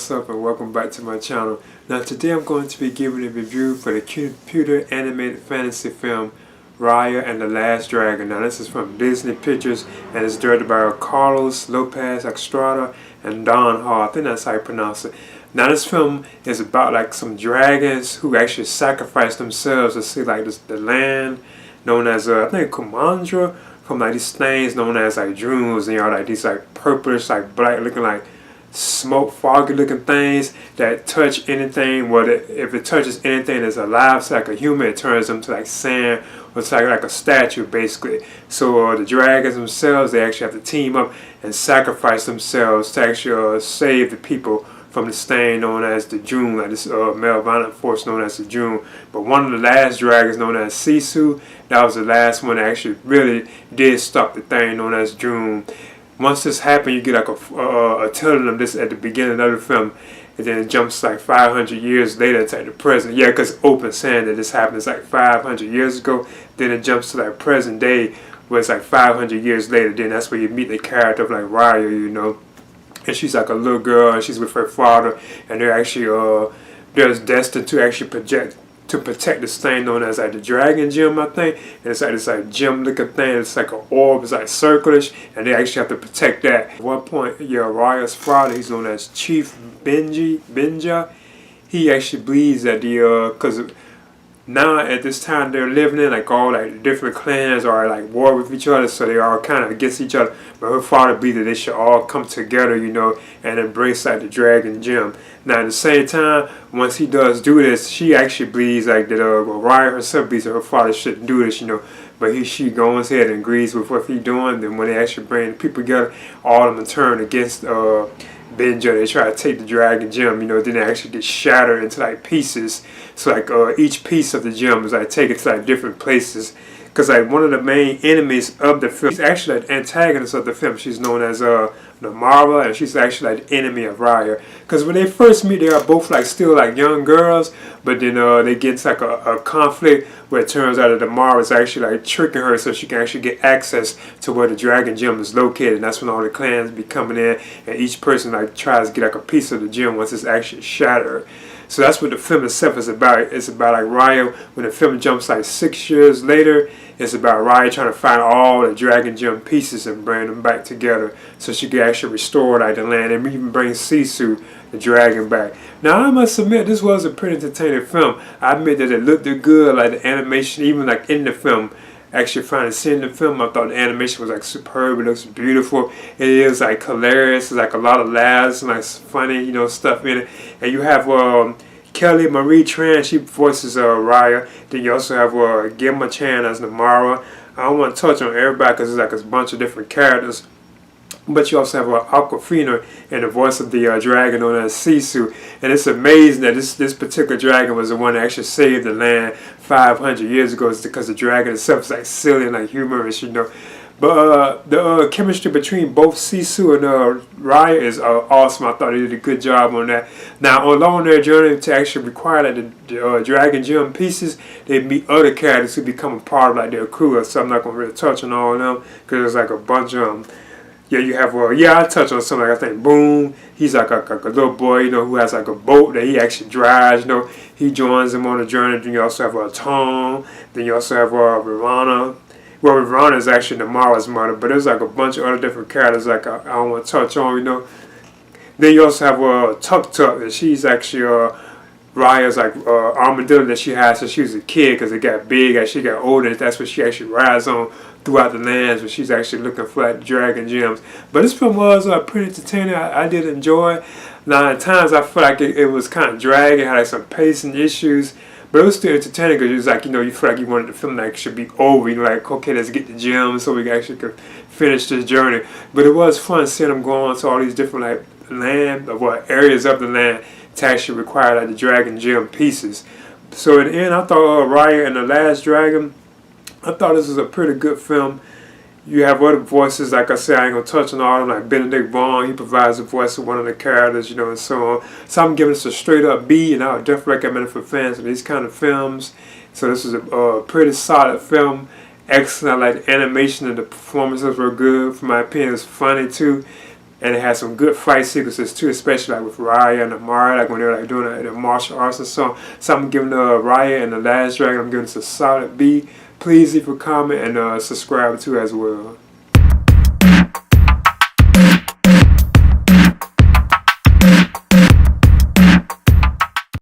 what's up, and welcome back to my channel. Now today I'm going to be giving a review for the computer animated fantasy film Raya and the Last Dragon. Now this is from Disney Pictures and it's directed by Carlos Lopez Estrada and Don Hall. I think that's how you pronounce it. Now this film is about like some dragons who actually sacrifice themselves to see like the land known as I think Kumandra, from like these things known as like dreams, and like these like purplish like black looking like smoke foggy looking things that touch anything. Well, if it touches anything that's alive, so like a human, it turns them to like sand, or it's like a statue basically. So the dragons themselves, they actually have to team up and sacrifice themselves to actually save the people from this thing known as the June, like this male violent force known as the June. But one of the last dragons known as Sisu, that was the last one that actually really did stop the thing known as June. Once this happened, you get like a telling of this at the beginning of the film, and then it jumps like 500 years later to like the present. Yeah, because open saying that this happened is like 500 years ago. Then it jumps to like present day, where it's like 500 years later. Then that's where you meet the character of like Raya, you know. And she's like a little girl, and she's with her father, and they're actually they're destined to actually protect this thing known as like the dragon gem, I think. And it's like this like gem looking thing. It's like an orb, it's like circulish, and they actually have to protect that. At one point, yeah, Raya's father, he's known as Chief Benja. He actually believes that because now at this time they're living in like all like different clans are like war with each other, so they are kind of against each other. But her father believes that they should all come together, you know, and embrace like the dragon gem. Now at the same time, once he does do this, she actually believes like that Raya herself believes that her father shouldn't do this, you know. But she goes ahead and agrees with what he's doing. Then when they actually bring the people together, all of them turn against Benja. They try to take the dragon gem, you know, then they actually get shattered into like pieces. So like each piece of the gem is like taken to like different places. Because like one of the main enemies of the film, she's actually like the antagonist of the film. She's known as Namara, and she's actually like the enemy of Raya. Because when they first meet, they are both like still like young girls, but then they get into like a conflict where it turns out that Namara is actually like tricking her so she can actually get access to where the dragon gem is located. And that's when all the clans be coming in, and each person like tries to get like a piece of the gem once it's actually shattered. So that's what the film itself is about. It's about like Raya, when the film jumps like 6 years later, it's about Raya trying to find all the dragon gem pieces and bring them back together so she can actually restore like the land and even bring Sisu, the dragon, back. Now I must admit, this was a pretty entertaining film. I admit that it looked good, like the animation, even like in the film. Actually, finally seeing the film, I thought the animation was like superb. It looks beautiful. It is like hilarious. It's like a lot of laughs and like funny, you know, stuff in it. And you have Kelly Marie Tran, she voices Raya. Then you also have Gemma Chan as Namara. I don't want to touch on everybody because there's like a bunch of different characters. But you also have Aquafina in the voice of the dragon known as Sisu. And it's amazing that this particular dragon was the one that actually saved the land 500 years ago. It's because the dragon itself is like silly and like humorous, you know. But the chemistry between both Sisu and Raya is awesome. I thought they did a good job on that. Now, along their journey to actually require like the dragon gem pieces, they meet other characters who become a part of like their crew. So I'm not going to really touch on all of them because there's like a bunch of them. Yeah, you have, I touched on something like I think Boom. He's like a little boy, you know, who has like a boat that he actually drives, you know. He joins them on the journey. Then you also have Tom. Then you also have Ravana. Well, Ravana is actually Namara's mother, but there's like a bunch of other different characters like I don't want to touch on, you know. Then you also have Tuk Tuk, and she's actually Raya's like armadillo that she has since she was a kid, because it got big as she got older. That's what she actually rides on throughout the lands when she's actually looking for like dragon gems. But this film was pretty entertaining. I did enjoy it. Now at times I feel like it was kind of dragging, had like some pacing issues, but it was still entertaining because it was like, you know, you feel like you wanted the film like should be over. You know, like, okay, let's get the gems so we actually could finish this journey. But it was fun seeing them go on to all these different like land or areas of the land to actually require like the dragon gem pieces. So in the end, I thought Raya and the Last Dragon, I thought this was a pretty good film. You have other voices, like I said, I ain't gonna touch on all of them, like Benedict Vaughn, he provides the voice of one of the characters, you know, and so on. So I'm giving this a straight up B, and I would definitely recommend it for fans of these kind of films. So this is a pretty solid film. Excellent, like the animation and the performances were good. For my opinion, it's funny too. and it has some good fight sequences too, especially like with Raya and Amara, like when they're like doing the martial arts and so on. So I'm giving Raya and the Last Dragon, I'm giving this a solid B. Please leave a comment and subscribe too as well.